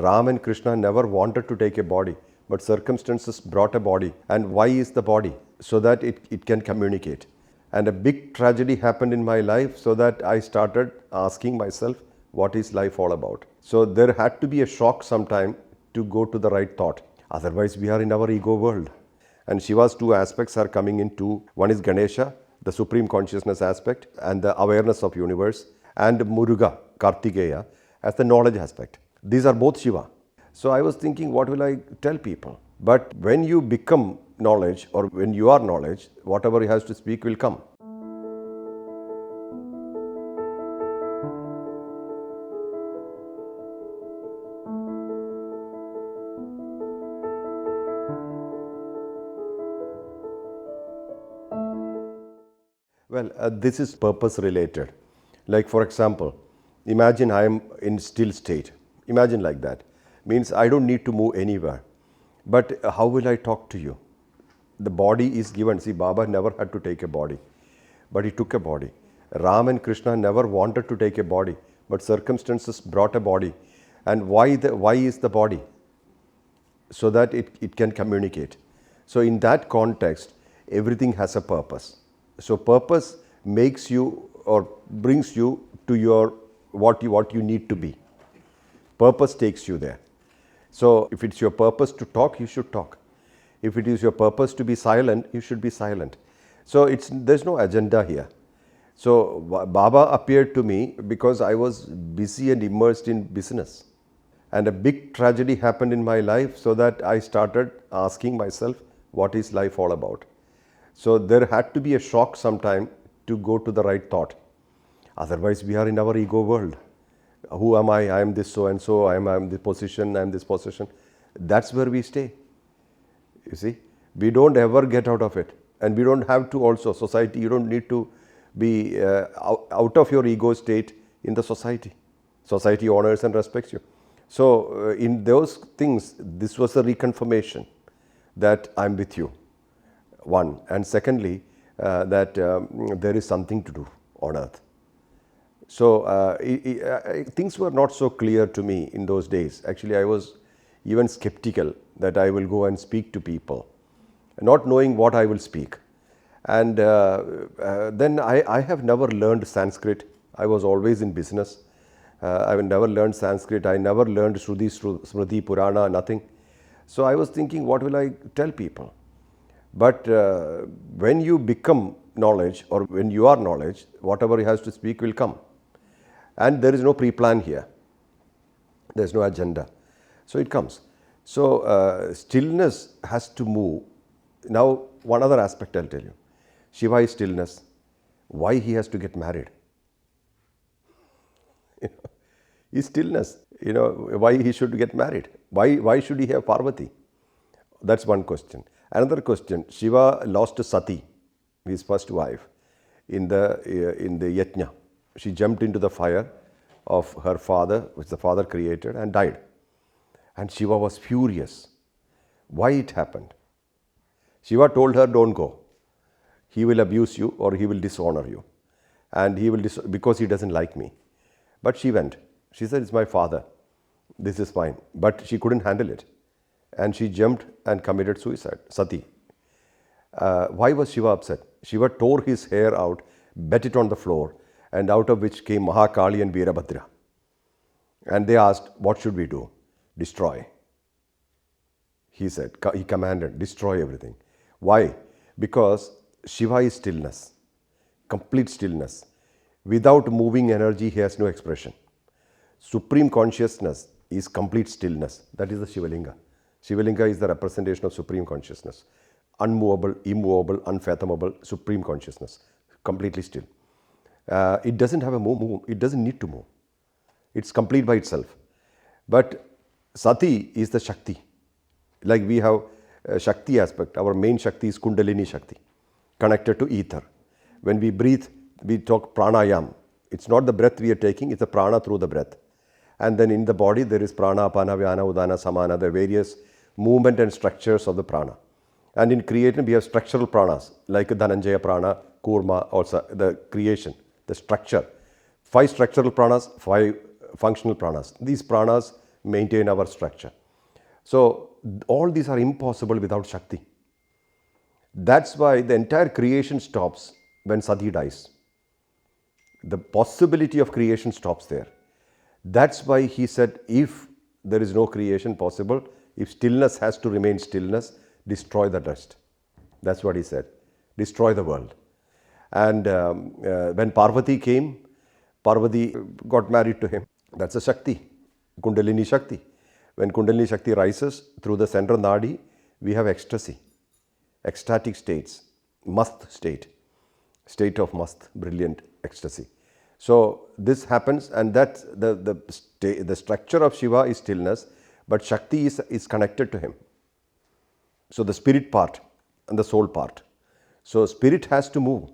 Ram and Krishna never wanted to take a body, but circumstances brought a body. And why is the body? So that it can communicate. And a big tragedy happened in my life, so that I started asking myself, what is life all about? So there had to be a shock sometime to go to the right thought. Otherwise, we are in our ego world. And Shiva's two aspects are coming into. One is Ganesha, the supreme consciousness aspect and the awareness of universe, and Muruga, Kartikeya, as the knowledge aspect. These are both Shiva. So I was thinking, what will I tell people? But when you become knowledge, or when you are knowledge, whatever he has to speak will come. Well, this is purpose related. Like, for example, imagine I am in still state. Imagine like that. Means I don't need to move anywhere. But how will I talk to you? The body is given. See, Baba never had to take a body, but he took a body. Ram and Krishna never wanted to take a body, but circumstances brought a body. And why is the body? So that it can communicate. So in that context, everything has a purpose. So purpose makes you or brings you to your what you need to be. Purpose takes you there. So if it's your purpose to talk, you should talk. If it is your purpose to be silent, you should be silent. So there's no agenda here. So Baba appeared to me because I was busy and immersed in business. And a big tragedy happened in my life, so that I started asking myself, what is life all about? So there had to be a shock sometime to go to the right thought. Otherwise, we are in our ego world. Who am I? I am this so and so. I am this position. I am this position. That's where we stay. You see, we don't ever get out of it, and we don't have to. Also, society. You don't need to be out of your ego state in the society. Society honors and respects you. So in those things, this was a reconfirmation that I am with you. One, and secondly, that there is something to do on earth. So things were not so clear to me in those days. Actually, I was even skeptical that I will go and speak to people, not knowing what I will speak. And then I have never learned Sanskrit. I was always in business. I have never learned Sanskrit. I never learned Shruti, Smriti, Purana, nothing. So I was thinking, what will I tell people? But when you become knowledge, or when you are knowledge, whatever he has to speak will come. And there is no pre-plan here. There is no agenda. So it comes. So stillness has to move. Now, one other aspect I'll tell you. Shiva is stillness. Why he has to get married? Is stillness. Why he should get married? Why should he have Parvati? That's one question. Another question, Shiva lost Sati, his first wife, in the yajna. She jumped into the fire of her father, which the father created, and died. And Shiva was furious. Why it happened? Shiva told her, don't go. He will abuse you, or he will dishonor you. And he will because he doesn't like me. But she went. She said, it's my father. This is fine. But she couldn't handle it. And she jumped and committed suicide, Sati. Why was Shiva upset? Shiva tore his hair out, bet it on the floor, and out of which came Mahakali and Veerabhadra. And they asked, what should we do? Destroy. He said, he commanded, destroy everything. Why? Because Shiva is stillness, complete stillness. Without moving energy, he has no expression. Supreme consciousness is complete stillness. That is the Shivalinga. Shivalinga is the representation of supreme consciousness. Unmovable, immovable, unfathomable, supreme consciousness. Completely still. It doesn't have a move. It doesn't need to move. It's complete by itself. But Sati is the Shakti. Like we have a Shakti aspect. Our main Shakti is Kundalini Shakti, connected to ether. When we breathe, we talk pranayam. It's not the breath we are taking, it's the prana through the breath. And then in the body, there is prana, apana, vyana, udana, samana, the various movement and structures of the prana. And in creation, we have structural pranas, like Dhananjaya prana, Kurma, also the creation, the structure. 5 structural pranas, 5 functional pranas. These pranas maintain our structure. So all these are impossible without Shakti. That's why the entire creation stops when Sati dies. The possibility of creation stops there. That's why he said, if there is no creation possible, if stillness has to remain stillness, destroy the dust. That's what he said. Destroy the world. And when Parvati came, Parvati got married to him. That's a Shakti, Kundalini Shakti. When Kundalini Shakti rises through the central nadi, we have ecstasy, ecstatic states, mast state of mast, brilliant ecstasy. So this happens, and that's the structure of Shiva is stillness, but Shakti is connected to him. So the spirit part and the soul part. So spirit has to move,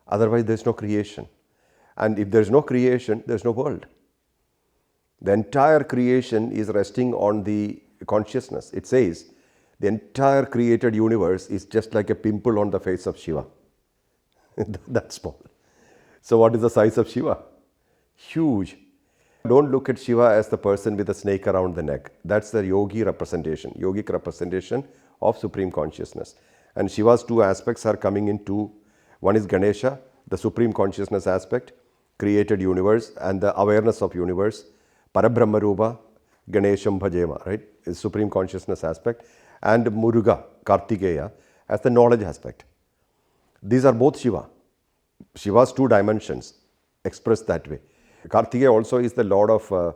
otherwise there is no creation. And if there is no creation, there is no world. The entire creation is resting on the consciousness. It says the entire created universe is just like a pimple on the face of Shiva. That's small. So what is the size of Shiva? Huge. Don't look at Shiva as the person with a snake around the neck. That's the yogic representation of Supreme Consciousness. And Shiva's two aspects are coming into, one is Ganesha, the Supreme Consciousness aspect, created universe and the awareness of universe. Parabrahma Rupa, Ganesham Bhajema, right, is Supreme Consciousness aspect. And Muruga, Kartikeya, as the knowledge aspect. These are both Shiva. Shiva's two dimensions expressed that way. Kartikeya also is the lord of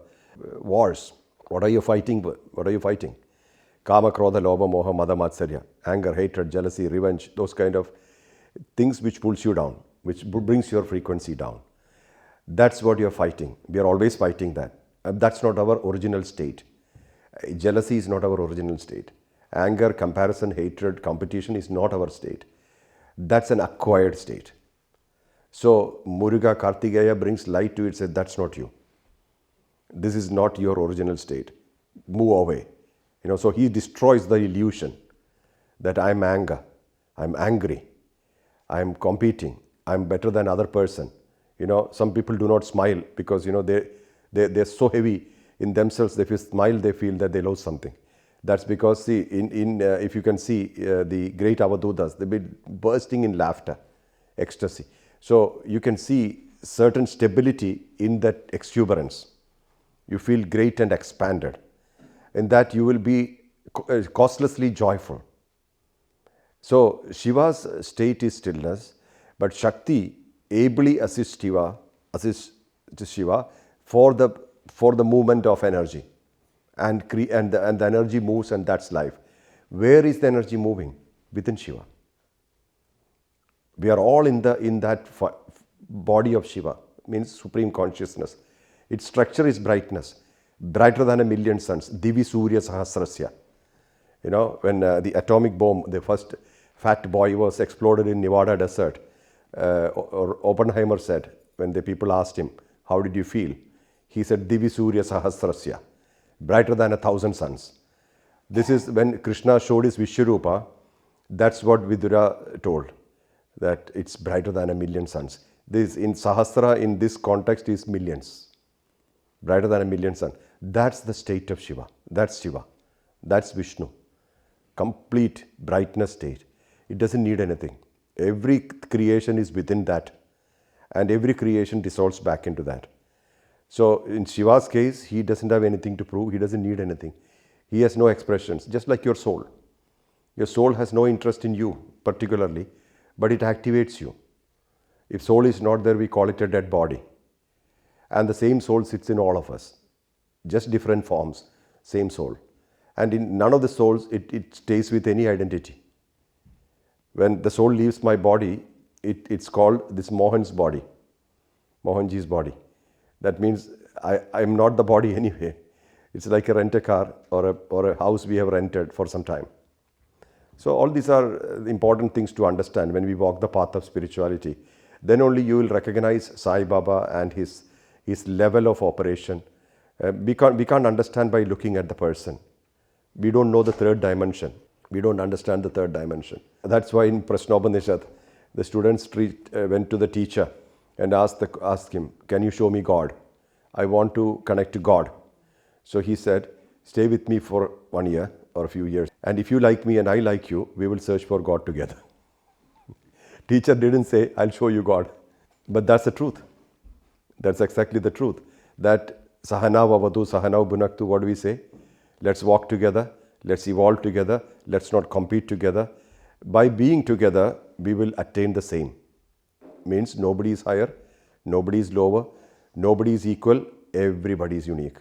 wars. What are you fighting? What are you fighting? Kama, Krodha, Lobha, Moha, Mada, Matsarya, anger, hatred, jealousy, revenge, those kind of things which pulls you down, which brings your frequency down. That's what you're fighting. We are always fighting that. That's not our original state. Jealousy is not our original state. Anger, comparison, hatred, competition is not our state. That's an acquired state. So Muruga, Kartikeya brings light to it, says that's not you. This is not your original state. Move away. So he destroys the illusion that I'm anger, I'm angry, I'm competing, I'm better than other person. Some people do not smile because they're so heavy in themselves. If you smile, they feel that they lose something. That's because, see, if you can see the great Avadutas, they've been bursting in laughter, ecstasy. So you can see certain stability in that exuberance. You feel great and expanded. In that you will be causelessly joyful. So Shiva's state is stillness, but Shakti ably assists Shiva for the movement of energy, and the energy moves, and that's life. Where is the energy moving? Within Shiva. We are all in that body of Shiva, means Supreme Consciousness. Its structure is brightness, brighter than a million suns. Divi Surya Sahasrasya. When the atomic bomb, the first fat boy was exploded in Nevada desert, Oppenheimer said, when the people asked him, how did you feel? He said, Divi Surya Sahasrasya, brighter than 1,000 suns. This is when Krishna showed his Vishwarupa. That's what Vidura told, that it's brighter than a million suns. This in Sahasra, in this context, is millions. Brighter than a million suns. That's the state of Shiva. That's Shiva. That's Vishnu. Complete brightness state. It doesn't need anything. Every creation is within that, and every creation dissolves back into that. So in Shiva's case, he doesn't have anything to prove. He doesn't need anything. He has no expressions, just like your soul. Your soul has no interest in you particularly, but it activates you. If soul is not there, we call it a dead body. And the same soul sits in all of us, just different forms, same soul. And in none of the souls, it stays with any identity. When the soul leaves my body, it's called this Mohan's body, Mohanji's body. That means I'm not the body anyway. It's like a rent-a-car or a house we have rented for some time. So all these are important things to understand when we walk the path of spirituality. Then only you will recognize Sai Baba and his level of operation. We can't understand by looking at the person. We don't know the third dimension. We don't understand the third dimension. That's why in Prashnopanishad, the students went to the teacher and asked him, can you show me God? I want to connect to God. So he said, stay with me for 1 year or a few years. And if you like me and I like you, we will search for God together. Teacher didn't say, I'll show you God. But that's the truth. That's exactly the truth. That sahana vavatu, sahana bhunaktu, what do we say? Let's walk together. Let's evolve together. Let's not compete together. By being together, we will attain the same. Means nobody is higher, nobody is lower, nobody is equal, everybody is unique.